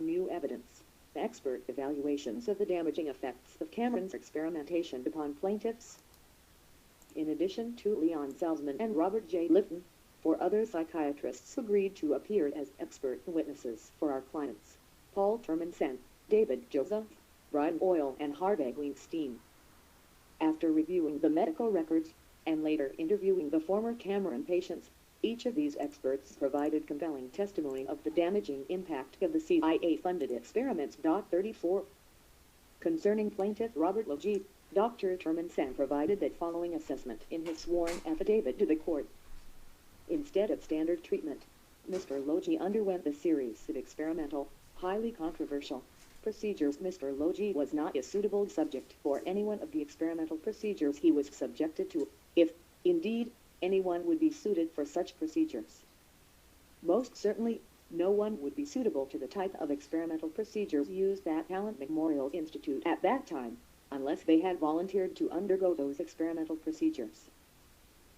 New evidence. Expert evaluations of the damaging effects of Cameron's experimentation upon plaintiffs. In addition to Leon Salzman and Robert J. Lifton, 4 other psychiatrists agreed to appear as expert witnesses for our clients: Paul Turmanson, David Joseph, Brian Boyle, and Harvey Weinstein. After reviewing the medical records, and later interviewing the former Cameron patients, each of these experts provided compelling testimony of the damaging impact of the CIA-funded experiments. 34. Concerning plaintiff Robert Logie, Dr. Turmanson provided that following assessment in his sworn affidavit to the court. Instead of standard treatment, Mr. Logie underwent a series of experimental, highly controversial procedures. Mr. Logie was not a suitable subject for any one of the experimental procedures he was subjected to, if, indeed, anyone would be suited for such procedures. Most certainly, no one would be suitable to the type of experimental procedures used at Talent Memorial Institute at that time, unless they had volunteered to undergo those experimental procedures.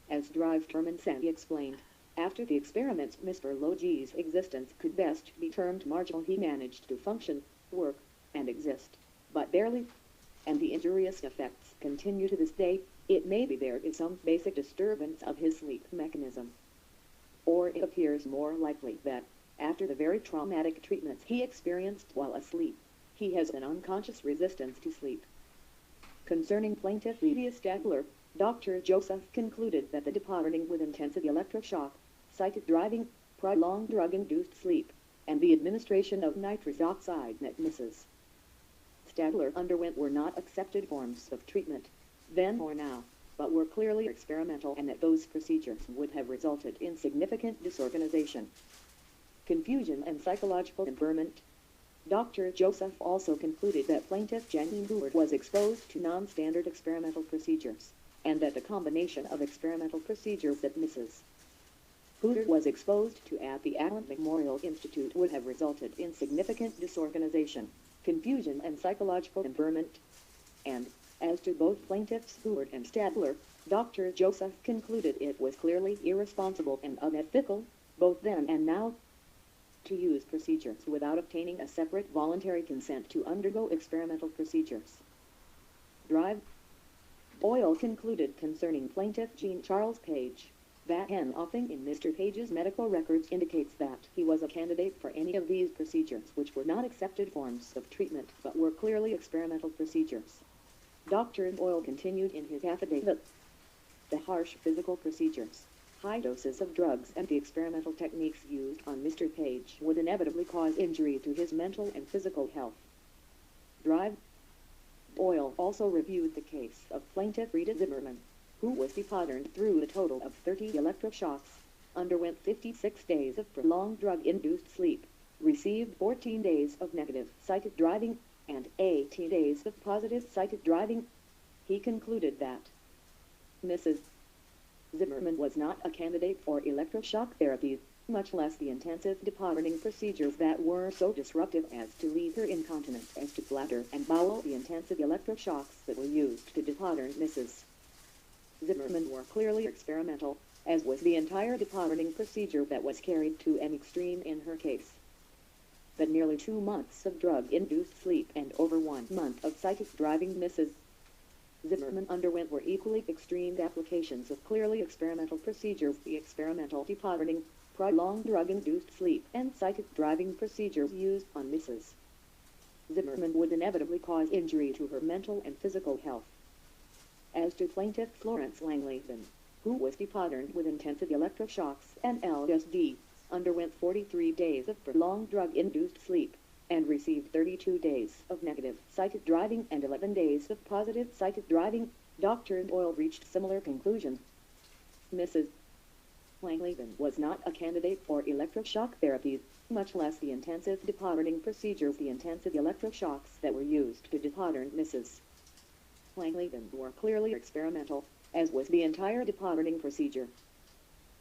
As Drive Turmanson explained, after the experiments, Mr. Logie's existence could best be termed marginal. He managed to function, work, and exist, but barely, and the injurious effects continue to this day. It may be there is some basic disturbance of his sleep mechanism. Or it appears more likely that, after the very traumatic treatments he experienced while asleep, he has an unconscious resistance to sleep. Concerning plaintiff Levius Cutler, Dr. Joseph concluded that the departing with intensive electroshock, psychic driving, prolonged drug-induced sleep, and the administration of nitrous oxide that Mrs. Stadler underwent were not accepted forms of treatment, then or now, but were clearly experimental, and that those procedures would have resulted in significant disorganization, confusion, and psychological impairment. Dr. Joseph also concluded that plaintiff Jacqueline was exposed to non-standard experimental procedures, and that the combination of experimental procedures that Mrs. Hooter was exposed to at the Talent Memorial Institute would have resulted in significant disorganization, confusion, and psychological impairment. And, as to both plaintiffs Hoover and Stadler, Dr. Joseph concluded it was clearly irresponsible and unethical, both then and now, to use procedures without obtaining a separate voluntary consent to undergo experimental procedures. Drive. Boyle concluded concerning plaintiff Jean Charles Page that nothing in Mr. Page's medical records indicates that he was a candidate for any of these procedures, which were not accepted forms of treatment but were clearly experimental procedures. Dr. Boyle continued in his affidavit: the harsh physical procedures, high doses of drugs, and the experimental techniques used on Mr. Page would inevitably cause injury to his mental and physical health. Drive. Boyle also reviewed the case of plaintiff Rita Zimmerman, who was depatterned through a total of 30 electroshocks, underwent 56 days of prolonged drug-induced sleep, received 14 days of negative psychic driving, and 18 days of positive psychic driving. He concluded that Mrs. Zimmerman was not a candidate for electroshock therapy, much less the intensive departing procedures that were so disruptive as to leave her incontinent as to bladder and bowel. The intensive electroshocks that were used to depattern Mrs. Zimmerman were clearly experimental, as was the entire departing procedure that was carried to an extreme in her case. That nearly 2 months of drug-induced sleep and over 1 month of psychic driving Mrs. Zimmerman underwent were equally extreme applications of clearly experimental procedures. The experimental departing, prolonged drug-induced sleep, and psychic driving procedures used on Mrs. Zimmerman would inevitably cause injury to her mental and physical health. As to plaintiff Florence Langley, who was depatterned with intensive electroshocks and LSD, underwent 43 days of prolonged drug-induced sleep, and received 32 days of negative psychic driving and 11 days of positive psychic driving, Dr. Boyle reached similar conclusions. Mrs. Langley was not a candidate for electroshock therapy, much less the intensive departing procedures. The intensive electroshocks that were used to depattern Mrs. Langley were clearly experimental, as was the entire departing procedure.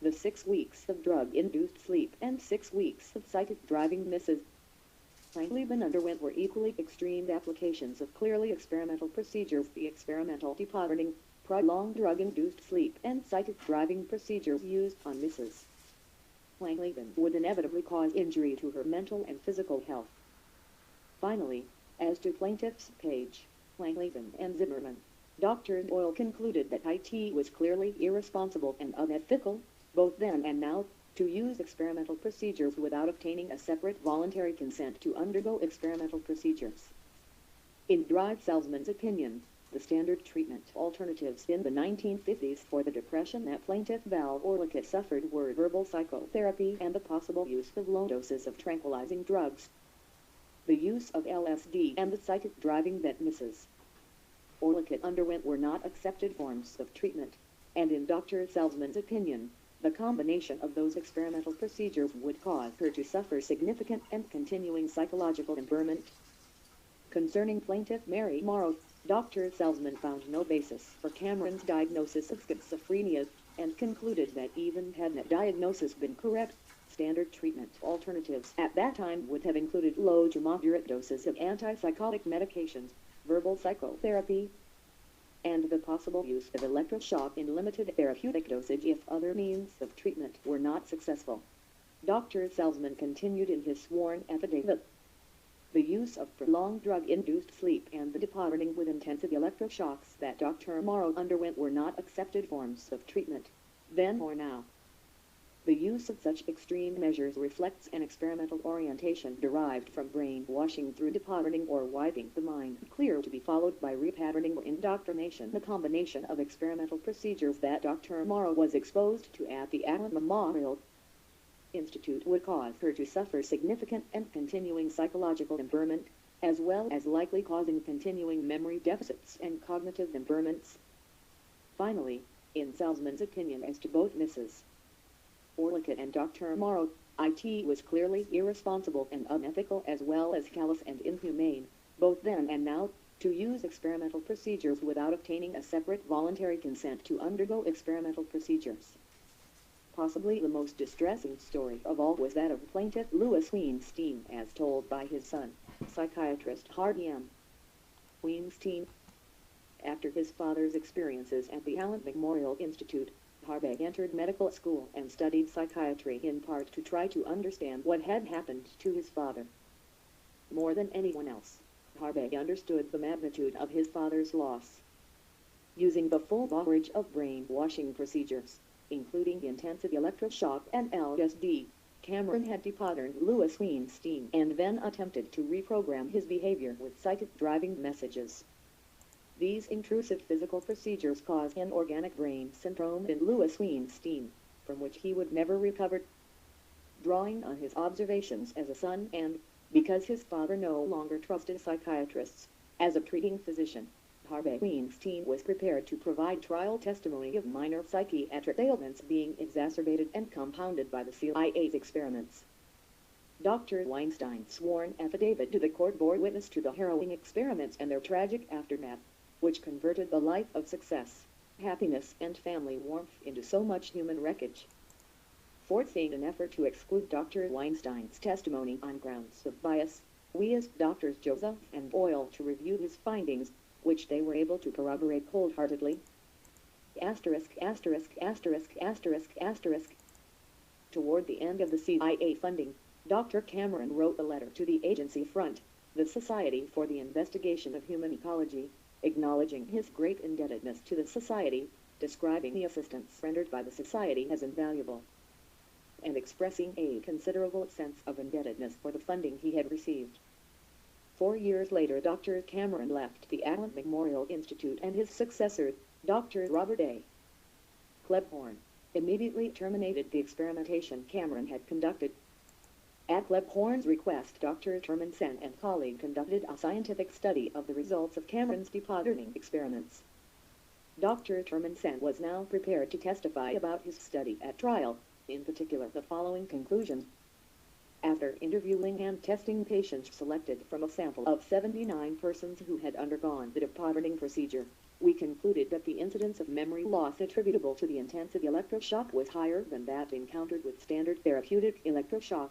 The 6 weeks of drug-induced sleep and 6 weeks of psychic driving Mrs. Langley underwent were equally extreme applications of clearly experimental procedures. The experimental departing, prolonged drug-induced sleep and psychic driving procedures used on Mrs. Langley would inevitably cause injury to her mental and physical health. Finally, as to plaintiffs Page, Langleven and Zimmerman, Dr. Doyle concluded that IT was clearly irresponsible and unethical, both then and now, to use experimental procedures without obtaining a separate voluntary consent to undergo experimental procedures. In Drive-Salzman's opinion, the standard treatment alternatives in the 1950s for the depression that plaintiff Val Orlikowicz suffered were verbal psychotherapy and the possible use of low doses of tranquilizing drugs, the use of LSD and the psychic driving that Mrs. Orlikowicz underwent were not accepted forms of treatment, and in Dr. Salzman's opinion, the combination of those experimental procedures would cause her to suffer significant and continuing psychological impairment. Concerning plaintiff Mary Morrow, Dr. Salzman found no basis for Cameron's diagnosis of schizophrenia, and concluded that even had that diagnosis been correct, standard treatment alternatives at that time would have included low to moderate doses of antipsychotic medications, verbal psychotherapy, and the possible use of electroshock in limited therapeutic dosage if other means of treatment were not successful. Dr. Salzman continued in his sworn affidavit. The use of prolonged drug-induced sleep and the depositing with intensive electroshocks that Dr. Morrow underwent were not accepted forms of treatment, then or now. The use of such extreme measures reflects an experimental orientation derived from brainwashing through depositing or wiping the mind clear, to be followed by repatterning or indoctrination. The combination of experimental procedures that Dr. Morrow was exposed to at the Allen Memorial Institute would cause her to suffer significant and continuing psychological impairment, as well as likely causing continuing memory deficits and cognitive impairments. Finally, in Salzman's opinion as to both Mrs. Orlikowicz and Dr. Morrow, IT was clearly irresponsible and unethical as well as callous and inhumane, both then and now, to use experimental procedures without obtaining a separate voluntary consent to undergo experimental procedures. Possibly the most distressing story of all was that of plaintiff Louis Weinstein, as told by his son, psychiatrist Harvey M. Weinstein. After his father's experiences at the Allen Memorial Institute, Harvey entered medical school and studied psychiatry in part to try to understand what had happened to his father. More than anyone else, Harvey understood the magnitude of his father's loss. Using the full coverage of brainwashing procedures, including intensive electroshock and LSD, Cameron had depatterned Louis Weinstein and then attempted to reprogram his behavior with psychic driving messages. These intrusive physical procedures caused an organic brain syndrome in Louis Weinstein, from which he would never recover. Drawing on his observations as a son and, because his father no longer trusted psychiatrists, as a treating physician, Harvey Weinstein was prepared to provide trial testimony of minor psychiatric ailments being exacerbated and compounded by the CIA's experiments. Dr. Weinstein's sworn affidavit to the court bore witness to the harrowing experiments and their tragic aftermath, which converted the life of success, happiness and family warmth into so much human wreckage. Forcing an effort to exclude Dr. Weinstein's testimony on grounds of bias, we asked Drs. Joseph and Boyle to review his findings, which they were able to corroborate cold-heartedly. Toward the end of the CIA funding, Dr. Cameron wrote a letter to the agency front, the Society for the Investigation of Human Ecology, acknowledging his great indebtedness to the Society, describing the assistance rendered by the Society as invaluable, and expressing a considerable sense of indebtedness for the funding he had received. 4 years later, Dr. Cameron left the Allen Memorial Institute, and his successor, Dr. Robert A. Klebhorn, immediately terminated the experimentation Cameron had conducted. At Klebhorn's request, Dr. Termansen and colleague conducted a scientific study of the results of Cameron's depatterning experiments. Dr. Termansen was now prepared to testify about his study at trial, in particular the following conclusions. After interviewing and testing patients selected from a sample of 79 persons who had undergone the depatterning procedure, we concluded that the incidence of memory loss attributable to the intensive electroshock was higher than that encountered with standard therapeutic electroshock,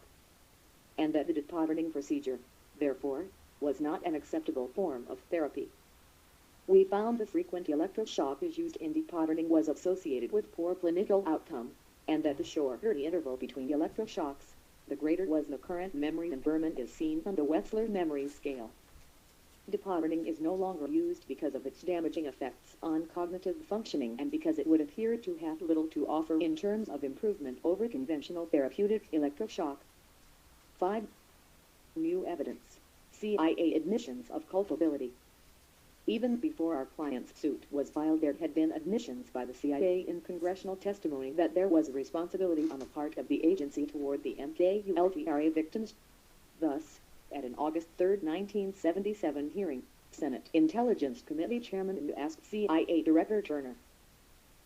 and that the depatterning procedure, therefore, was not an acceptable form of therapy. We found the frequent electroshock used in depatterning was associated with poor clinical outcome, and that the shorter interval between electroshocks, the greater was the current memory impairment as seen on the Wechsler memory scale. Departing is no longer used because of its damaging effects on cognitive functioning and because it would appear to have little to offer in terms of improvement over conventional therapeutic electroshock. 5. New evidence. CIA admissions of culpability. Even before our client's suit was filed, there had been admissions by the CIA in congressional testimony that there was responsibility on the part of the agency toward the MKULTRA victims. Thus, at an August 3, 1977 hearing, Senate Intelligence Committee Chairman asked CIA Director Turner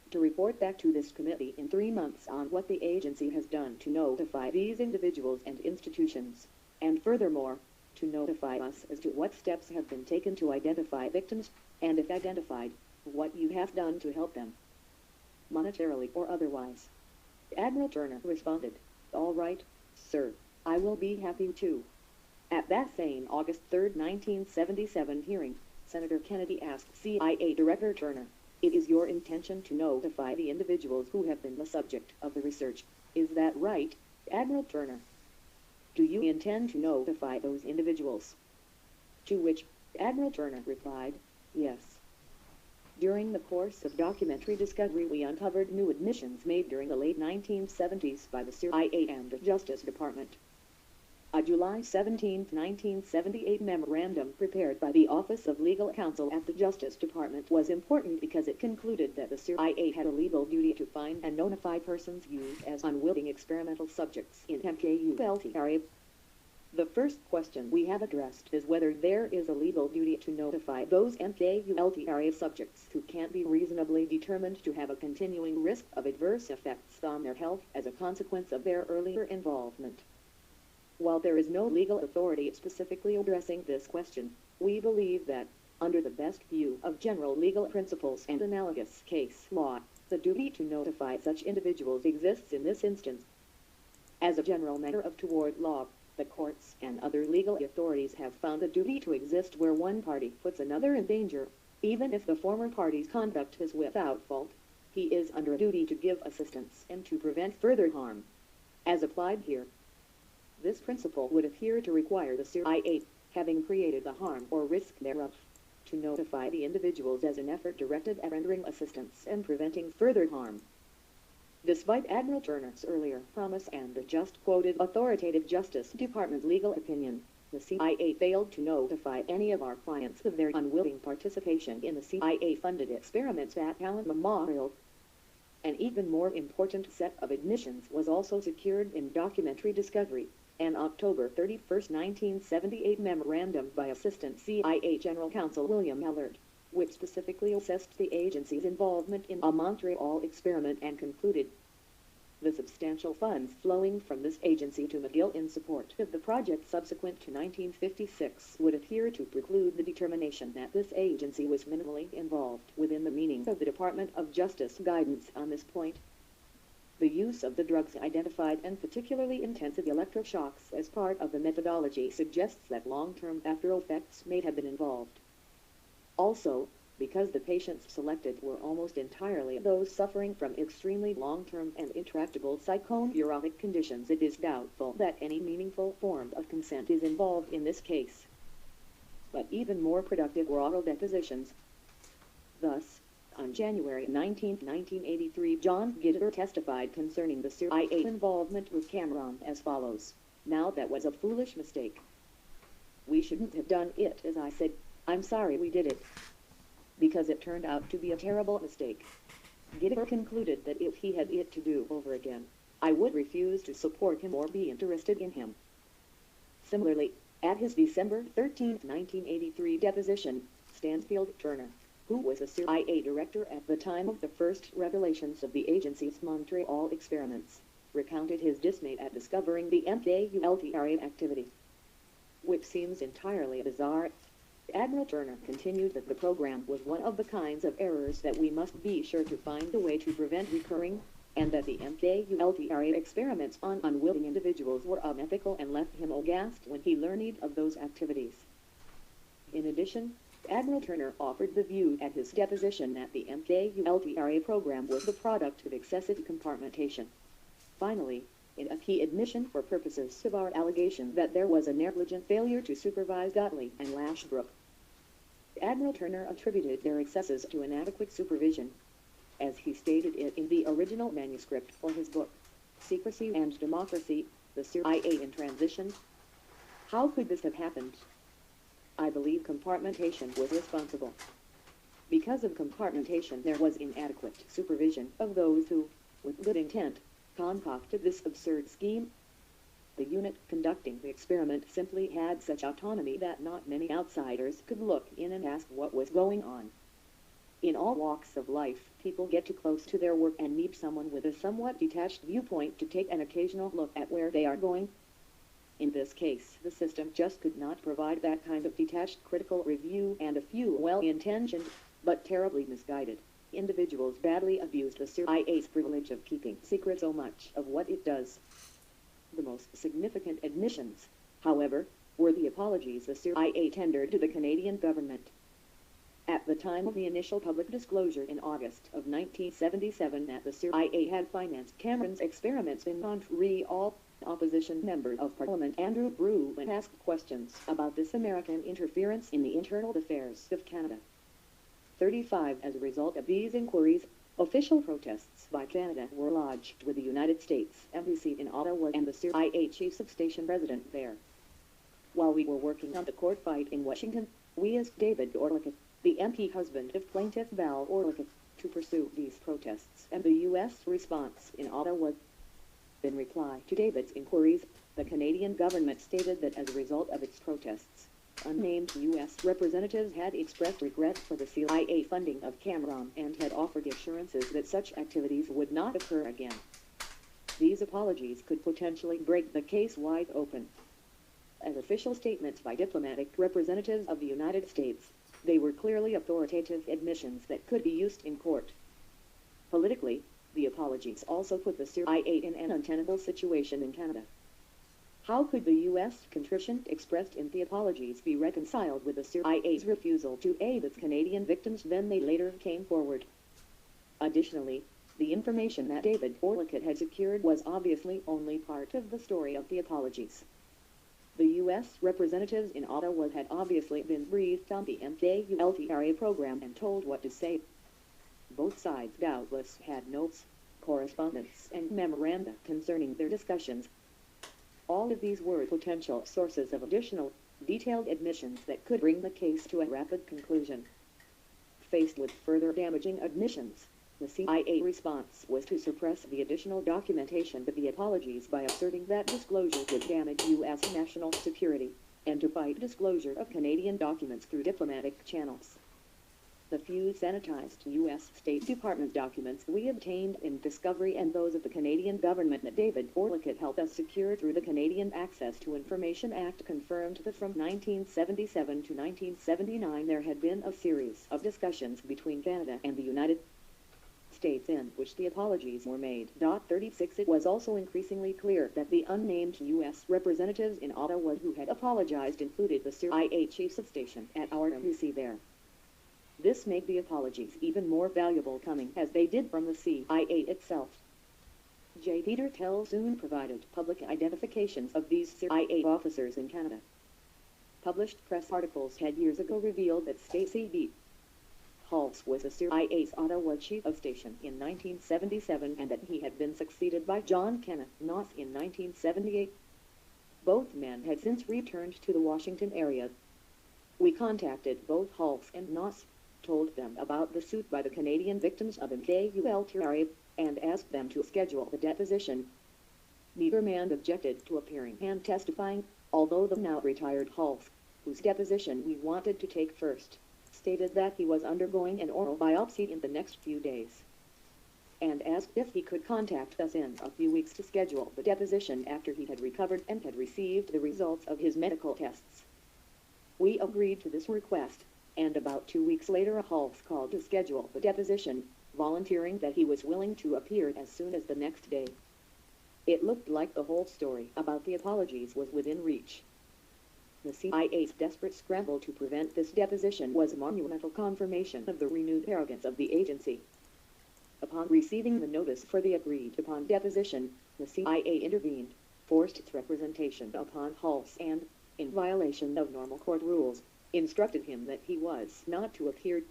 to report back to this committee in 3 months on what the agency has done to notify these individuals and institutions, and furthermore, to notify us as to what steps have been taken to identify victims, and if identified, what you have done to help them, monetarily or otherwise. Admiral Turner responded, "All right, sir, I will be happy to." At that same August 3, 1977 hearing, Senator Kennedy asked CIA Director Turner, "It is your intention to notify the individuals who have been the subject of the research, is that right, Admiral Turner? Do you intend to notify those individuals?" To which Admiral Turner replied, "Yes." During the course of documentary discovery, we uncovered new admissions made during the late 1970s by the CIA and the Justice Department. A July 17, 1978 memorandum prepared by the Office of Legal Counsel at the Justice Department was important because it concluded that the CIA had a legal duty to find and notify persons used as unwitting experimental subjects in MKULTRA. The first question we have addressed is whether there is a legal duty to notify those MKULTRA subjects who can't be reasonably determined to have a continuing risk of adverse effects on their health as a consequence of their earlier involvement. While there is no legal authority specifically addressing this question, we believe that, under the best view of general legal principles and analogous case law, the duty to notify such individuals exists in this instance. As a general matter of toward law, the courts and other legal authorities have found a duty to exist where one party puts another in danger, even if the former party's conduct is without fault. He is under a duty to give assistance and to prevent further harm. As applied here, this principle would appear to require the CIA, having created the harm or risk thereof, to notify the individuals as an effort directed at rendering assistance and preventing further harm. Despite Admiral Turner's earlier promise and the just-quoted authoritative Justice Department legal opinion, the CIA failed to notify any of our clients of their unwilling participation in the CIA-funded experiments at Allen Memorial. An even more important set of admissions was also secured in documentary discovery, an October 31, 1978 memorandum by Assistant CIA General Counsel William Allard, which specifically assessed the agency's involvement in a Montreal experiment and concluded, "The substantial funds flowing from this agency to McGill in support of the project subsequent to 1956 would appear to preclude the determination that this agency was minimally involved within the meaning of the Department of Justice guidance on this point." The use of the drugs identified and particularly intensive electroshocks as part of the methodology suggests that long-term after-effects may have been involved. Also, because the patients selected were almost entirely those suffering from extremely long-term and intractable psychoneurotic conditions, it is doubtful that any meaningful form of consent is involved in this case. But even more productive were oral depositions. Thus, on January 19, 1983, John Gitter testified concerning the CIA involvement with Cameron as follows: "Now that was a foolish mistake. We shouldn't have done it. As I said, I'm sorry we did it, because it turned out to be a terrible mistake." Gitter concluded that if he had it to do over again, I would refuse to support him or be interested in him. Similarly, at his December 13, 1983 deposition, Stansfield Turner, who was a CIA director at the time of the first revelations of the agency's Montreal experiments, recounted his dismay at discovering the MKULTRA activity, which seems entirely bizarre. Admiral Turner continued that the program was one of the kinds of errors that we must be sure to find a way to prevent recurring, and that the MKULTRA experiments on unwilling individuals were unethical, and left him aghast when he learned of those activities. In addition, Admiral Turner offered the view at his deposition that the MKULTRA program was the product of excessive compartmentation. Finally, in a key admission for purposes of our allegation that there was a negligent failure to supervise Gottlieb and Lashbrook. Admiral Turner attributed their excesses to inadequate supervision, as he stated it in the original manuscript for his book, Secrecy and Democracy, The CIA in Transition. How could this have happened? I believe compartmentation was responsible. Because of compartmentation, there was inadequate supervision of those who, with good intent, concocted this absurd scheme. The unit conducting the experiment simply had such autonomy that not many outsiders could look in and ask what was going on. In all walks of life, people get too close to their work and need someone with a somewhat detached viewpoint to take an occasional look at where they are going. In this case, the system just could not provide that kind of detached critical review, and a few well-intentioned, but terribly misguided, individuals badly abused the CIA's privilege of keeping secret so much of what it does. The most significant admissions, however, were the apologies the CIA tendered to the Canadian government. At the time of the initial public disclosure in August of 1977 that the CIA had financed Cameron's experiments in Montreal, opposition member of Parliament Andrew Bruin asked questions about this American interference in the internal affairs of Canada. 35 As a result of these inquiries, official protests by Canada were lodged with the United States Embassy in Ottawa and the CIA chief of station resident there. While we were working on the court fight in Washington, we asked David Orlikov, the MP husband of plaintiff Val Orlikov, to pursue these protests, and the U.S. response in Ottawa. In reply to David's inquiries, the Canadian government stated that as a result of its protests, unnamed U.S. representatives had expressed regret for the CIA funding of Cameron and had offered assurances that such activities would not occur again. These apologies could potentially break the case wide open. As official statements by diplomatic representatives of the United States, they were clearly authoritative admissions that could be used in court. Politically, the apologies also put the CIA in an untenable situation in Canada. How could the U.S. contrition expressed in the apologies be reconciled with the CIA's refusal to aid its Canadian victims? Then they later came forward. Additionally, the information that David Orlikov had secured was obviously only part of the story of the apologies. The U.S. representatives in Ottawa had obviously been briefed on the MKULTRA program and told what to say. Both sides doubtless had notes, correspondence, and memoranda concerning their discussions. All of these were potential sources of additional, detailed admissions that could bring the case to a rapid conclusion. Faced with further damaging admissions, the CIA response was to suppress the additional documentation of the apologies by asserting that disclosure would damage U.S. national security, and to fight disclosure of Canadian documents through diplomatic channels. The few sanitized U.S. State Department documents we obtained in discovery and those of the Canadian government that David Orlikov helped us secure through the Canadian Access to Information Act confirmed that from 1977 to 1979 there had been a series of discussions between Canada and the United States in which the apologies were made. 36 It was also increasingly clear that the unnamed U.S. representatives in Ottawa who had apologized included the CIA chiefs of station at our embassy there. This made the apologies even more valuable coming as they did from the CIA itself. J. Peter Tell soon provided public identifications of these CIA officers in Canada. Published press articles had years ago revealed that Stacey B. Halse was the CIA's Ottawa chief of station in 1977 and that he had been succeeded by John Kenneth Noss in 1978. Both men had since returned to the Washington area. We contacted both Halse and Noss, told them about the suit by the Canadian victims of MKULTRA, and asked them to schedule the deposition. Neither man objected to appearing and testifying, although the now retired Halse, whose deposition we wanted to take first, stated that he was undergoing an oral biopsy in the next few days, and asked if he could contact us in a few weeks to schedule the deposition after he had recovered and had received the results of his medical tests. We agreed to this request, and about 2 weeks later Halse called to schedule the deposition, volunteering that he was willing to appear as soon as the next day. It looked like the whole story about the apologies was within reach. The CIA's desperate scramble to prevent this deposition was a monumental confirmation of the renewed arrogance of the agency. Upon receiving the notice for the agreed-upon deposition, The CIA intervened, forced its representation upon Hulse and, in violation of normal court rules, instructed him that he was not to appear.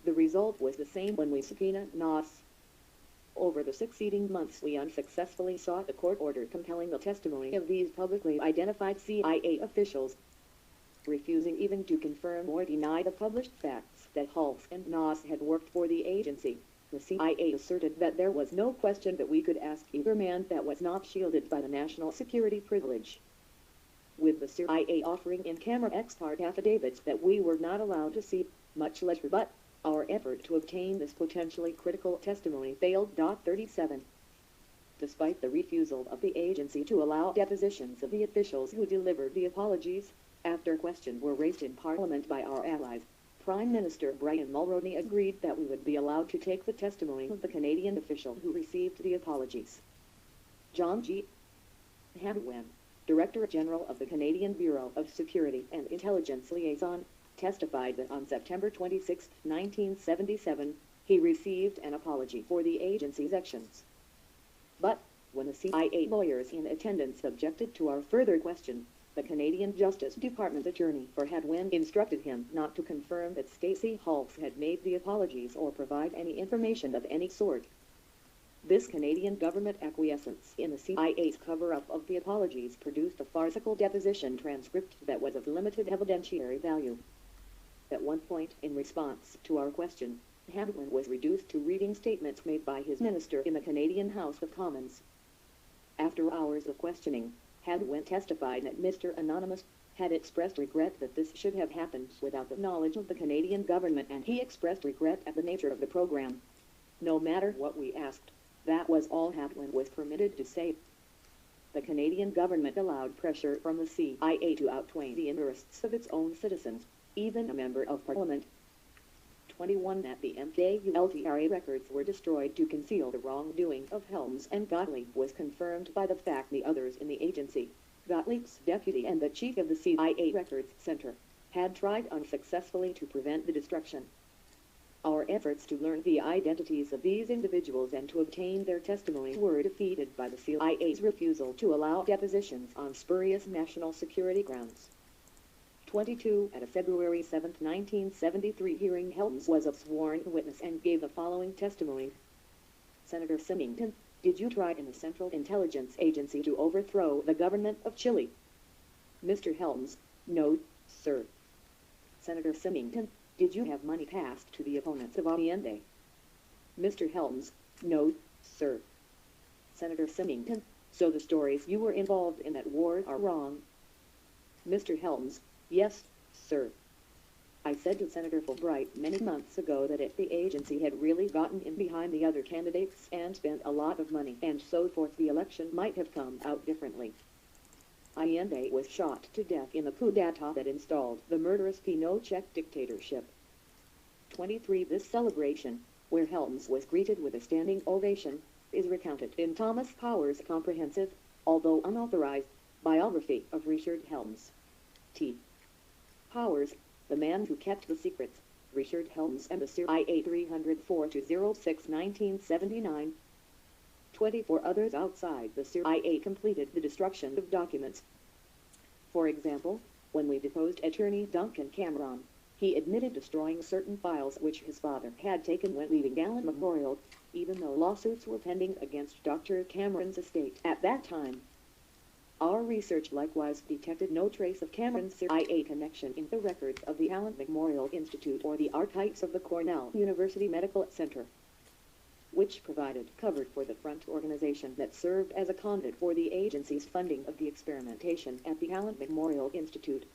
The result was the same when we subpoenaed Nos. Over the succeeding months we unsuccessfully sought a court order compelling the testimony of these publicly identified CIA officials, refusing even to confirm or deny the published facts that Hulse and Nos had worked for the agency. The CIA asserted that there was no question that we could ask either man that was not shielded by the national security privilege, with the CIA offering in camera ex parte affidavits that we were not allowed to see, much less rebut. Our effort to obtain this potentially critical testimony failed. 37. Despite the refusal of the agency to allow depositions of the officials who delivered the apologies, after questions were raised in Parliament by our allies, Prime Minister Brian Mulroney agreed that we would be allowed to take the testimony of the Canadian official who received the apologies. John G. Ewen, Director General of the Canadian Bureau of Security and Intelligence Liaison, testified that on September 26, 1977, he received an apology for the agency's actions. But, when the CIA lawyers in attendance objected to our further question, the Canadian Justice Department attorney for Ewen instructed him not to confirm that Stacey Hulse had made the apologies or provide any information of any sort. This Canadian government acquiescence in the CIA's cover-up of the apologies produced a farcical deposition transcript that was of limited evidentiary value. At one point, in response to our question, Ewen was reduced to reading statements made by his minister in the Canadian House of Commons. After hours of questioning, Ewen testified that Mr. Anonymous had expressed regret that this should have happened without the knowledge of the Canadian government, and he expressed regret at the nature of the program. No matter what we asked, that was all Ewen was permitted to say. The Canadian government allowed pressure from the CIA to outweigh the interests of its own citizens, even a member of Parliament. 21. That the MKULTRA records were destroyed to conceal the wrongdoing of Helms and Gottlieb was confirmed by the fact the others in the agency, Gottlieb's deputy and the chief of the CIA Records Center, had tried unsuccessfully to prevent the destruction. Our efforts to learn the identities of these individuals and to obtain their testimony were defeated by the CIA's refusal to allow depositions on spurious national security grounds. 22. At a February 7, 1973 hearing, Helms was a sworn witness and gave the following testimony. Senator Symington, did you try in the Central Intelligence Agency to overthrow the government of Chile? Mr. Helms, no, sir. Senator Symington, did you have money passed to the opponents of Allende? Mr. Helms, no, sir. Senator Symington, so the stories you were involved in that war are wrong? Mr. Helms, yes, sir. I said to Senator Fulbright many months ago that if the agency had really gotten in behind the other candidates and spent a lot of money and so forth, the election might have come out differently. Allende was shot to death in the coup d'etat that installed the murderous Pinochet dictatorship. 23. This celebration, where Helms was greeted with a standing ovation, is recounted in Thomas Power's comprehensive, although unauthorized, biography of Richard Helms. T. Powers, the man who kept the secrets, Richard Helms, Embassy IA 304-06 1979. 24 others outside the CIA completed the destruction of documents. For example, when we deposed attorney Duncan Cameron, he admitted destroying certain files which his father had taken when leaving Allen Memorial, even though lawsuits were pending against Dr. Cameron's estate at that time. Our research likewise detected no trace of Cameron's CIA connection in the records of the Allen Memorial Institute or the archives of the Cornell University Medical Center, which provided cover for the front organization that served as a conduit for the agency's funding of the experimentation at the Allen Memorial Institute.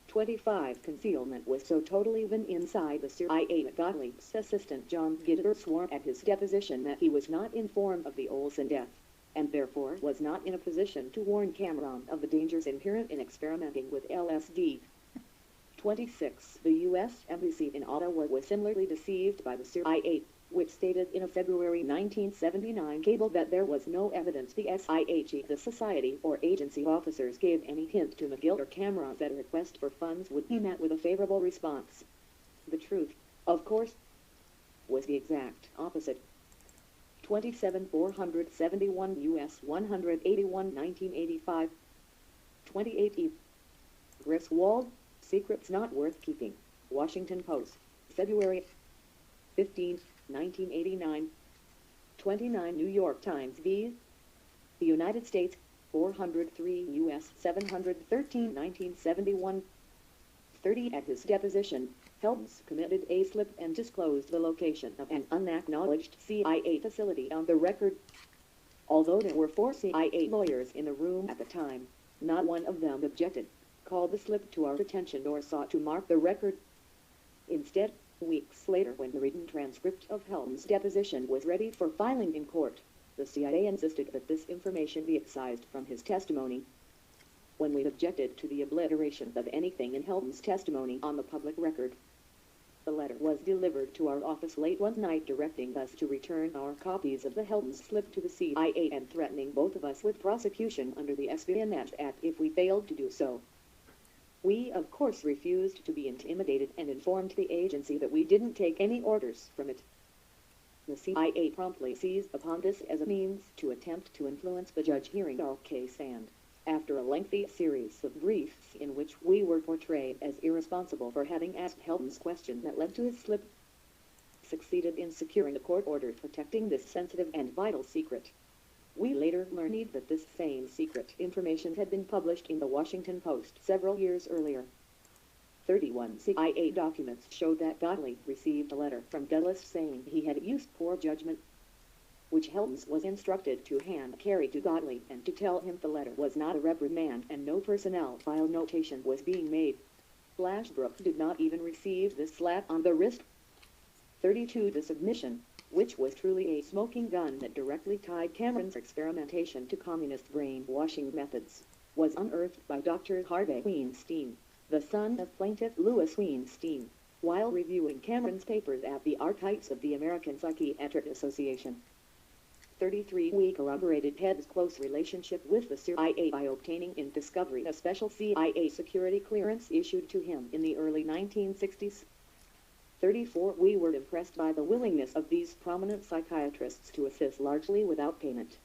25. Concealment was so totally even inside the CIA that Gottlieb's assistant John Gitter swore at his deposition that he was not informed of the Olsen death, and therefore was not in a position to warn Cameron of the dangers inherent in experimenting with LSD. 26. The U.S. Embassy in Ottawa was similarly deceived by the CIA, which stated in a February 1979 cable that there was no evidence the SIH, the society or agency officers, gave any hint to McGill or Cameron that a request for funds would be met with a favorable response. The truth, of course, was the exact opposite. 27 471 U.S. 181 1985. 28 E. Griswold, Secrets Not Worth Keeping. Washington Post, February 15, 1989. 29 New York Times v. The United States, 403 U.S. 713 1971. 30 At his deposition, Helms committed a slip and disclosed the location of an unacknowledged CIA facility on the record. Although there were 4 CIA lawyers in the room at the time, not one of them objected, called the slip to our attention, or sought to mark the record. Instead, weeks later, when the written transcript of Helms' deposition was ready for filing in court, the CIA insisted that this information be excised from his testimony. When we objected to the obliteration of anything in Helms' testimony on the public record, the letter was delivered to our office late one night, directing us to return our copies of the Helms slip to the CIA and threatening both of us with prosecution under the Espionage Act if we failed to do so. We, of course, refused to be intimidated and informed the agency that we didn't take any orders from it. The CIA promptly seized upon this as a means to attempt to influence the judge hearing our case, and, after a lengthy series of briefs in which we were portrayed as irresponsible for having asked Helms questions that led to his slip, succeeded in securing a court order protecting this sensitive and vital secret. We later learned that this same secret information had been published in the Washington Post several years earlier. 31 CIA documents showed that Godley received a letter from Dulles saying he had used poor judgment, which Helms was instructed to hand-carry to Godley and to tell him the letter was not a reprimand and no personnel file notation was being made. Flashbrook did not even receive this slap on the wrist. 32 The submission, which was truly a smoking gun that directly tied Cameron's experimentation to communist brainwashing methods, was unearthed by Dr. Harvey Weinstein, the son of plaintiff Louis Weinstein, while reviewing Cameron's papers at the archives of the American Psychiatric Association. 33 We corroborated Ted's close relationship with the CIA by obtaining in discovery a special CIA security clearance issued to him in the early 1960s. 34 We were impressed by the willingness of these prominent psychiatrists to assist largely without payment.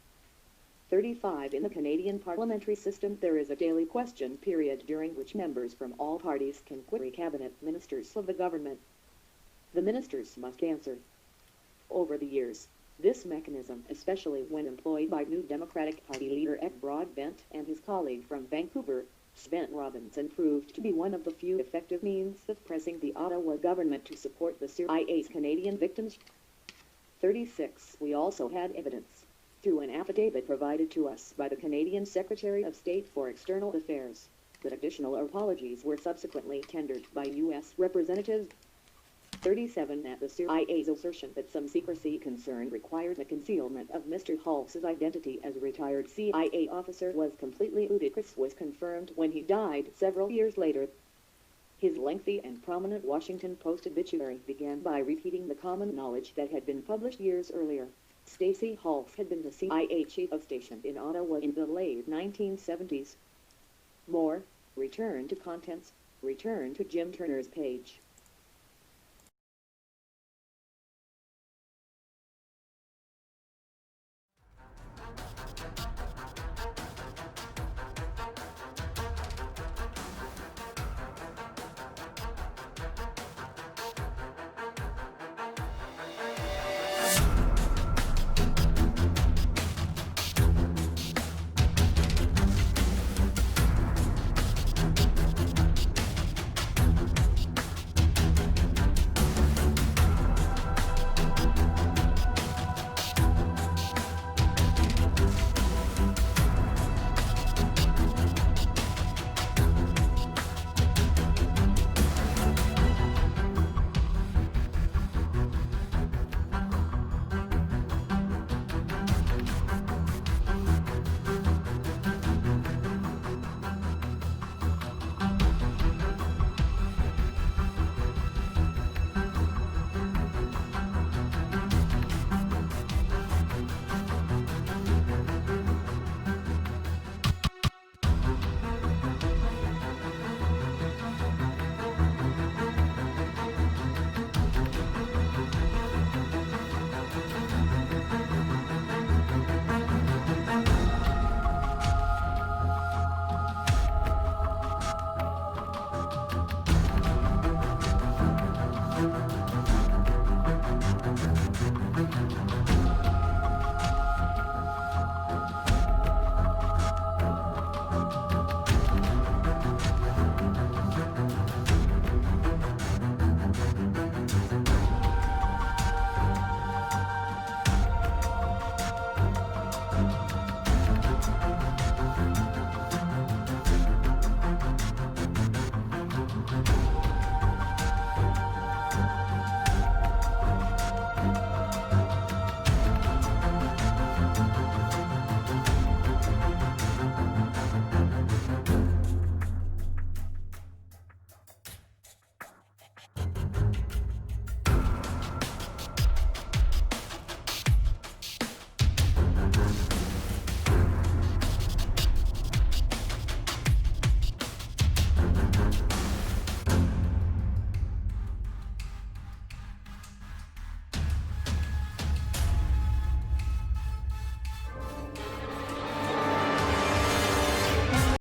35 In the Canadian parliamentary system, there is a daily question period during which members from all parties can query cabinet ministers of the government. The ministers must answer. Over the years, this mechanism, especially when employed by New Democratic Party leader Ed Broadbent and his colleague from Vancouver, Sven Robinson, proved to be one of the few effective means of pressing the Ottawa government to support the CIA's Canadian victims. 36 We also had evidence, through an affidavit provided to us by the Canadian Secretary of State for External Affairs, that additional apologies were subsequently tendered by U.S. representatives. 37 That the CIA's assertion that some secrecy concern required the concealment of Mr. Hulse's identity as a retired CIA officer was completely ludicrous was confirmed when he died several years later. His lengthy and prominent Washington Post obituary began by repeating the common knowledge that had been published years earlier. Stacey Hulse had been the CIA chief of station in Ottawa in the late 1970s. More, return to contents, return to Jim Turner's page.